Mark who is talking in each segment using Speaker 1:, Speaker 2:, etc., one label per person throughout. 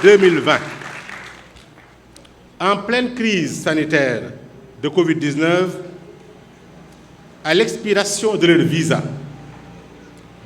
Speaker 1: 2020. En pleine crise sanitaire de Covid-19, à l'expiration de leur visa,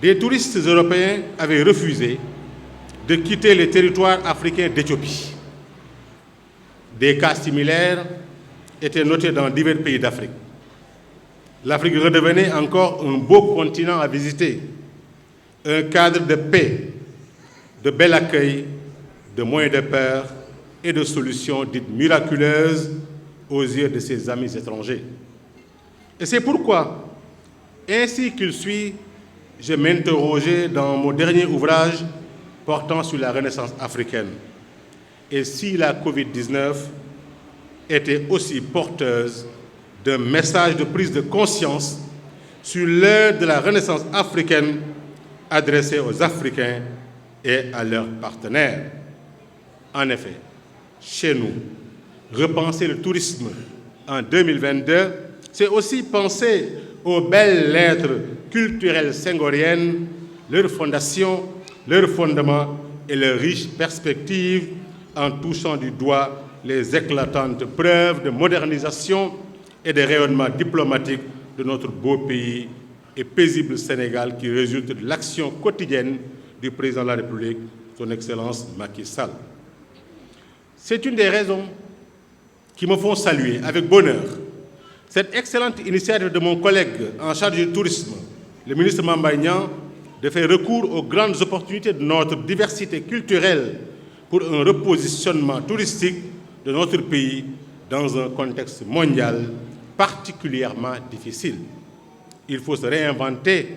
Speaker 1: des touristes européens avaient refusé de quitter le territoire africain d'Éthiopie. Des cas similaires étaient notés dans divers pays d'Afrique. L'Afrique redevenait encore un beau continent à visiter, un cadre de paix, de bel accueil, de moins de peur et de solutions dites miraculeuses aux yeux de ses amis étrangers. Et c'est pourquoi, ainsi qu'il suit, je m'interrogeais dans mon dernier ouvrage portant sur la Renaissance africaine. Et si la Covid-19 était aussi porteuse d'un message de prise de conscience sur l'heure de la Renaissance africaine adressée aux Africains et à leurs partenaires. En effet, chez nous, repenser le tourisme en 2022, c'est aussi penser aux belles lettres culturelles senghoriennes, leur fondation, leur fondement et leurs riches perspectives en touchant du doigt les éclatantes preuves de modernisation et de rayonnement diplomatique de notre beau pays et paisible Sénégal qui résulte de l'action quotidienne du président de la République, son Excellence Macky Sall. C'est une des raisons qui me font saluer avec bonheur cette excellente initiative de mon collègue en charge du tourisme, le ministre Mame Mbaye Niang, de faire recours aux grandes opportunités de notre diversité culturelle pour un repositionnement touristique de notre pays dans un contexte mondial particulièrement difficile. Il faut se réinventer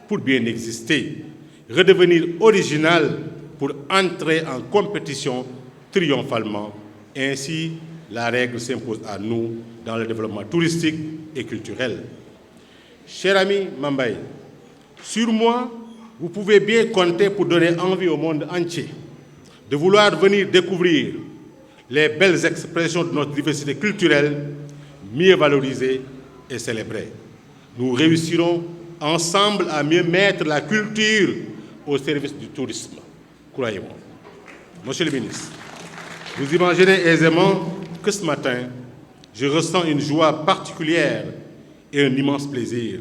Speaker 1: pour bien exister, redevenir original pour entrer en compétition triomphalement. Ainsi, la règle s'impose à nous dans le développement touristique et culturel. Cher ami Mame Mbaye, sur moi, vous pouvez bien compter pour donner envie au monde entier de vouloir venir découvrir les belles expressions de notre diversité culturelle, mieux valorisée et célébrée. Nous réussirons ensemble à mieux mettre la culture au service du tourisme, croyez-moi. Monsieur le ministre, vous imaginez aisément que ce matin, je ressens une joie particulière et un immense plaisir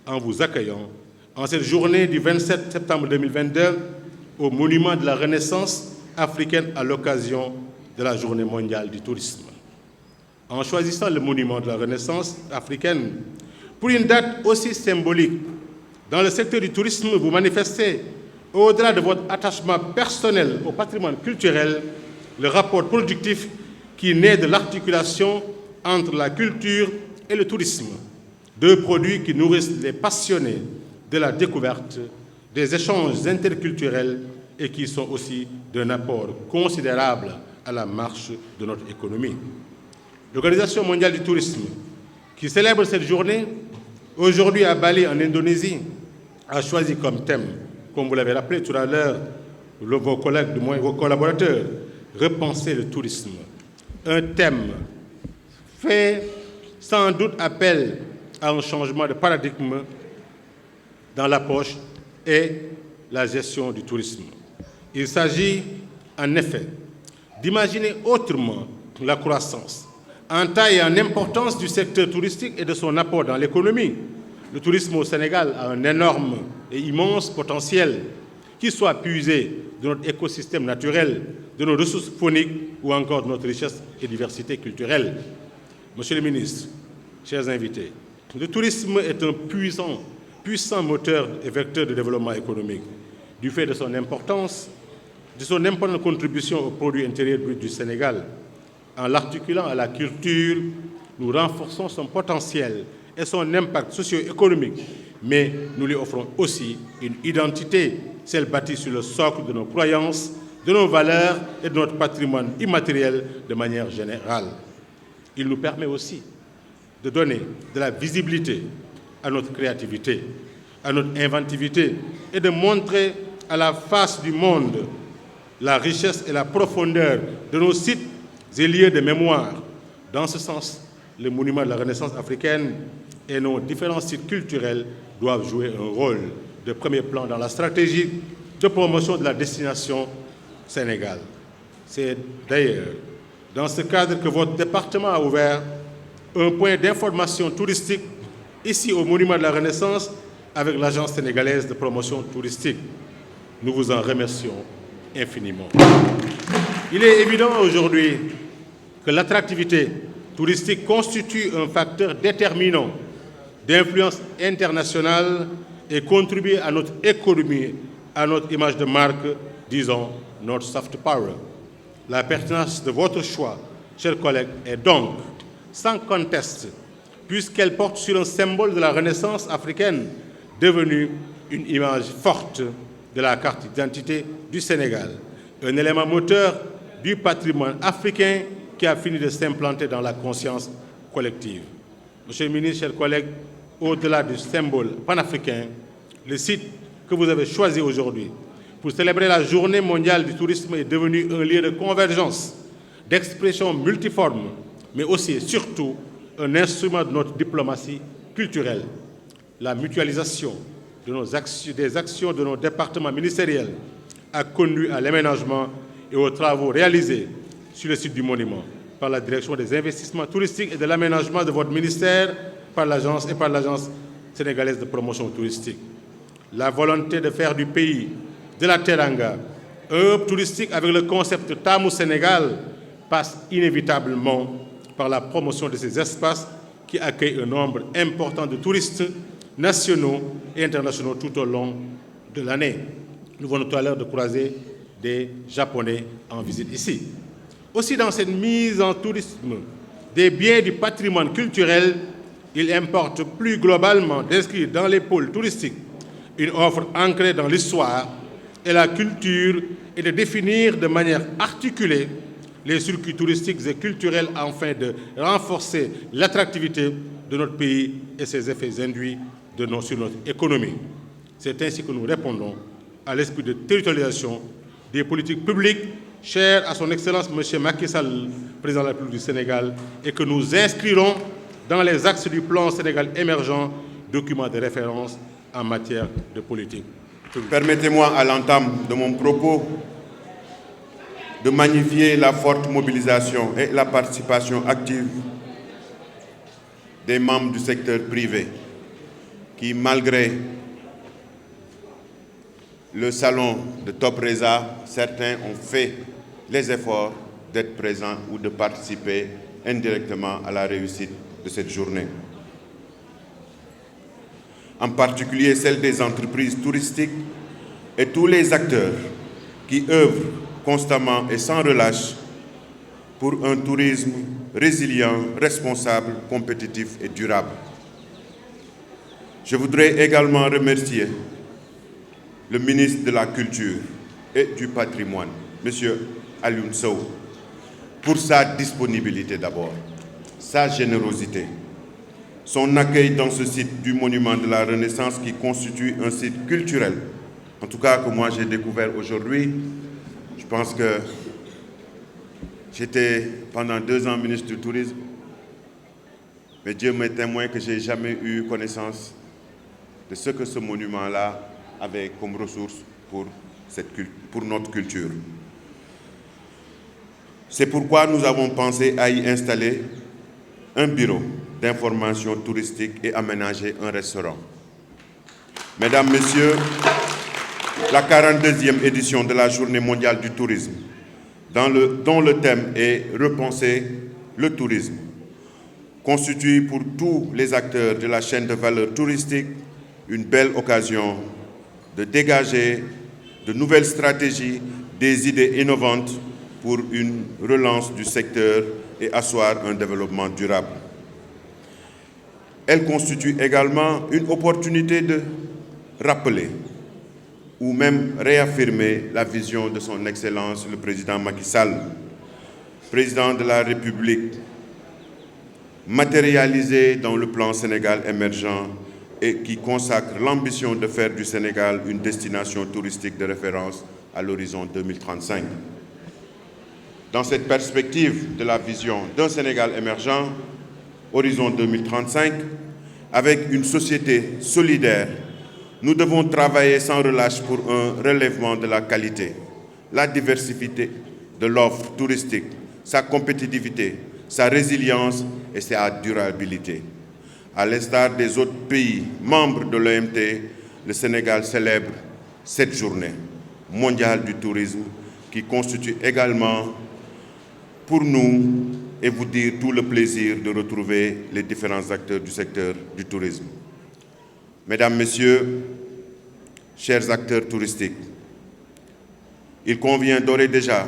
Speaker 1: en vous accueillant en cette journée du 27 septembre 2022 au monument de la Renaissance africaine à l'occasion de la Journée mondiale du tourisme. En choisissant le monument de la Renaissance africaine pour une date aussi symbolique, dans le secteur du tourisme, vous manifestez, au-delà de votre attachement personnel au patrimoine culturel, le rapport productif qui naît de l'articulation entre la culture et le tourisme, deux produits qui nourrissent les passionnés de la découverte, des échanges interculturels et qui sont aussi d'un apport considérable à la marche de notre économie. L'Organisation mondiale du tourisme, qui célèbre cette journée, aujourd'hui à Bali, en Indonésie, a choisi comme thème, comme vous l'avez rappelé tout à l'heure, vos collègues, du moins vos collaborateurs, repenser le tourisme. Un thème fait sans doute appel à un changement de paradigme dans l'approche et la gestion du tourisme. Il s'agit en effet d'imaginer autrement la croissance en taille et en importance du secteur touristique et de son apport dans l'économie. Le tourisme au Sénégal a un énorme et immense potentiel, qu'il soit puisé de notre écosystème naturel, de nos ressources fauniques ou encore de notre richesse et diversité culturelle. Monsieur le ministre, chers invités, le tourisme est un puissant moteur et vecteur de développement économique, du fait de son importante contribution au produit intérieur brut du Sénégal. En l'articulant à la culture, nous renforçons son potentiel et son impact socio-économique, mais nous lui offrons aussi une identité, celle bâtie sur le socle de nos croyances, de nos valeurs et de notre patrimoine immatériel de manière générale. Il nous permet aussi de donner de la visibilité à notre créativité, à notre inventivité et de montrer à la face du monde la richesse et la profondeur de nos sites et lieux de mémoire. Dans ce sens, le monument de la Renaissance africaine et nos différents sites culturels doivent jouer un rôle de premier plan dans la stratégie de promotion de la destination Sénégal. C'est d'ailleurs dans ce cadre que votre département a ouvert un point d'information touristique ici au Monument de la Renaissance avec l'Agence sénégalaise de promotion touristique. Nous vous en remercions infiniment. Il est évident aujourd'hui que l'attractivité touristique constitue un facteur déterminant d'influence internationale et contribue à notre économie, à notre image de marque, disons, notre soft power. La pertinence de votre choix, chers collègues, est donc sans conteste, puisqu'elle porte sur un symbole de la Renaissance africaine, devenu une image forte de la carte d'identité du Sénégal, un élément moteur du patrimoine africain qui a fini de s'implanter dans la conscience collective. Monsieur le ministre, chers collègues, au-delà du symbole panafricain, le site que vous avez choisi aujourd'hui pour célébrer la Journée mondiale du tourisme est devenu un lieu de convergence, d'expression multiforme, mais aussi et surtout un instrument de notre diplomatie culturelle. La mutualisation des actions de nos départements ministériels a conduit à l'aménagement et aux travaux réalisés sur le site du monument par la direction des investissements touristiques et de l'aménagement de votre ministère par l'agence sénégalaise de promotion touristique. La volonté de faire du pays de la Teranga un hub touristique avec le concept Tamu Sénégal passe inévitablement par la promotion de ces espaces qui accueillent un nombre important de touristes nationaux et internationaux tout au long de l'année. Nous venons tout à l'heure de croiser des Japonais en visite ici. Aussi, dans cette mise en tourisme des biens du patrimoine culturel, il importe plus globalement d'inscrire dans les pôles touristiques une offre ancrée dans l'histoire et la culture et de définir de manière articulée les circuits touristiques et culturels afin de renforcer l'attractivité de notre pays et ses effets induits sur notre économie. C'est ainsi que nous répondons à l'esprit de territorialisation des politiques publiques chères à son Excellence M. Macky Sall, président de la République du Sénégal, et que nous inscrirons dans les axes du plan Sénégal émergent, document de référence en matière de politique.
Speaker 2: Permettez-moi, à l'entame de mon propos, de magnifier la forte mobilisation et la participation active des membres du secteur privé qui, malgré le salon de Top Reza, certains ont fait les efforts d'être présents ou de participer indirectement à la réussite de cette journée. En particulier celle des entreprises touristiques et tous les acteurs qui œuvrent constamment et sans relâche pour un tourisme résilient, responsable, compétitif et durable. Je voudrais également remercier le ministre de la Culture et du Patrimoine, M. Alioune Sow, pour sa disponibilité d'abord, sa générosité, son accueil dans ce site du Monument de la Renaissance qui constitue un site culturel, en tout cas que moi j'ai découvert aujourd'hui. Je pense que j'étais pendant 2 ans ministre du Tourisme, mais Dieu m'est témoin que je n'ai jamais eu connaissance de ce que ce monument-là avait comme ressource pour notre culture. C'est pourquoi nous avons pensé à y installer un bureau d'information touristique et aménager un restaurant. Mesdames, Messieurs, la 42e édition de la Journée mondiale du tourisme, dont le thème est « Repenser le tourisme », constitue pour tous les acteurs de la chaîne de valeur touristique une belle occasion de dégager de nouvelles stratégies, des idées innovantes pour une relance du secteur et asseoir un développement durable. Elle constitue également une opportunité de rappeler ou même réaffirmer la vision de son Excellence le Président Macky Sall, Président de la République, matérialisée dans le plan Sénégal émergent et qui consacre l'ambition de faire du Sénégal une destination touristique de référence à l'horizon 2035. Dans cette perspective de la vision d'un Sénégal émergent, horizon 2035, avec une société solidaire, nous devons travailler sans relâche pour un relèvement de la qualité, la diversité de l'offre touristique, sa compétitivité, sa résilience et sa durabilité. À l'instar des autres pays membres de l'OMT, le Sénégal célèbre cette journée mondiale du tourisme qui constitue également pour nous et vous dire tout le plaisir de retrouver les différents acteurs du secteur du tourisme. Mesdames, Messieurs, chers acteurs touristiques, il convient d'ores et déjà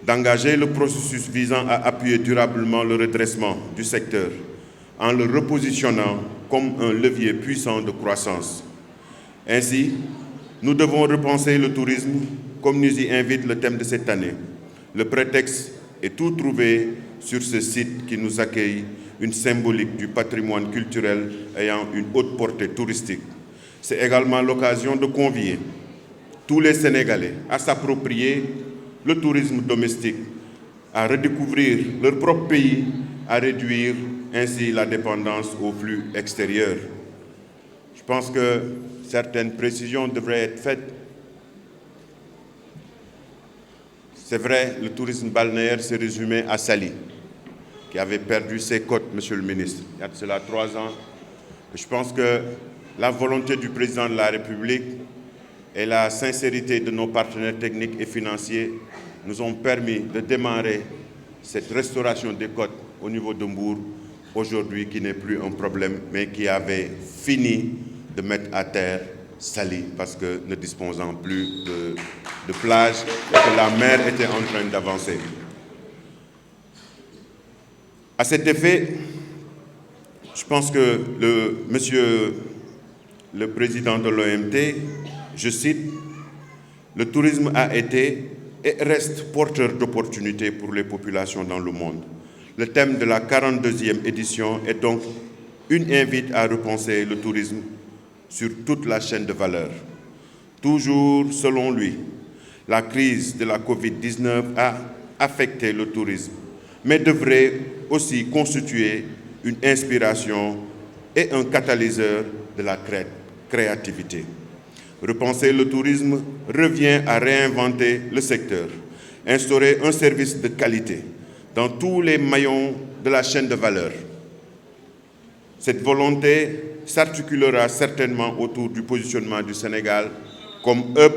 Speaker 2: d'engager le processus visant à appuyer durablement le redressement du secteur en le repositionnant comme un levier puissant de croissance. Ainsi, nous devons repenser le tourisme comme nous y invite le thème de cette année. Le prétexte est tout trouvé sur ce site qui nous accueille, une symbolique du patrimoine culturel ayant une haute portée touristique. C'est également l'occasion de convier tous les Sénégalais à s'approprier le tourisme domestique, à redécouvrir leur propre pays, à réduire ainsi la dépendance aux flux extérieurs. Je pense que certaines précisions devraient être faites. C'est vrai, le tourisme balnéaire s'est résumé à Saly, qui avait perdu ses côtes, Monsieur le ministre, il y a de cela 3 ans. Je pense que la volonté du président de la République et la sincérité de nos partenaires techniques et financiers nous ont permis de démarrer cette restauration des côtes au niveau de Mbour, aujourd'hui qui n'est plus un problème, mais qui avait fini de mettre à terre Saly, parce que ne disposant plus de plage et que la mer était en train d'avancer. À cet effet, je pense que monsieur le président de l'OMT, je cite, « Le tourisme a été et reste porteur d'opportunités pour les populations dans le monde. » Le thème de la 42e édition est donc une invite à repenser le tourisme sur toute la chaîne de valeur. Toujours selon lui, la crise de la Covid-19 a affecté le tourisme, mais devrait aussi constituer une inspiration et un catalyseur de la créativité. Repenser le tourisme revient à réinventer le secteur, instaurer un service de qualité dans tous les maillons de la chaîne de valeur. Cette volonté s'articulera certainement autour du positionnement du Sénégal comme hub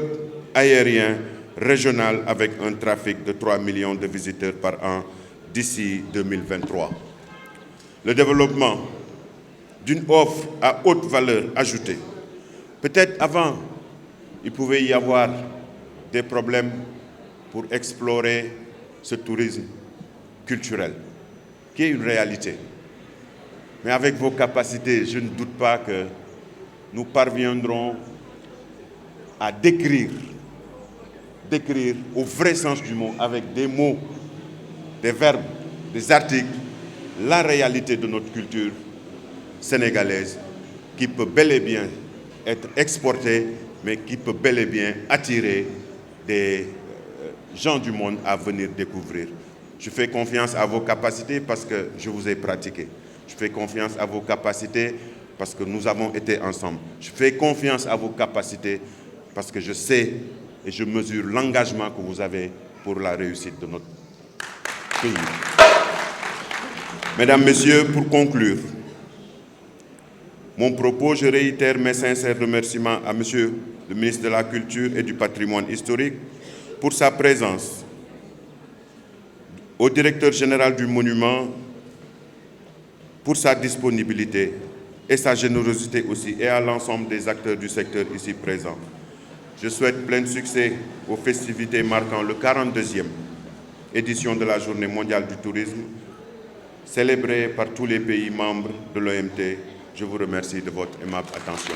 Speaker 2: aérien régional avec un trafic de 3 millions de visiteurs par an d'ici 2023. Le développement d'une offre à haute valeur ajoutée. Peut-être avant, il pouvait y avoir des problèmes pour explorer ce tourisme culturel, qui est une réalité. Mais avec vos capacités, je ne doute pas que nous parviendrons à décrire au vrai sens du mot, avec des mots, des verbes, des articles, la réalité de notre culture sénégalaise qui peut bel et bien être exportée, mais qui peut bel et bien attirer des gens du monde à venir découvrir. Je fais confiance à vos capacités parce que je vous ai pratiqué. Je fais confiance à vos capacités parce que nous avons été ensemble. Je fais confiance à vos capacités parce que je sais et je mesure l'engagement que vous avez pour la réussite de notre pays. Mesdames, Messieurs, pour conclure, mon propos, je réitère mes sincères remerciements à Monsieur le ministre de la Culture et du Patrimoine historique pour sa présence, au directeur général du monument pour sa disponibilité et sa générosité aussi, et à l'ensemble des acteurs du secteur ici présents. Je souhaite plein succès aux festivités marquant le 42e édition de la Journée mondiale du tourisme, célébrée par tous les pays membres de l'OMT. Je vous remercie de votre aimable attention.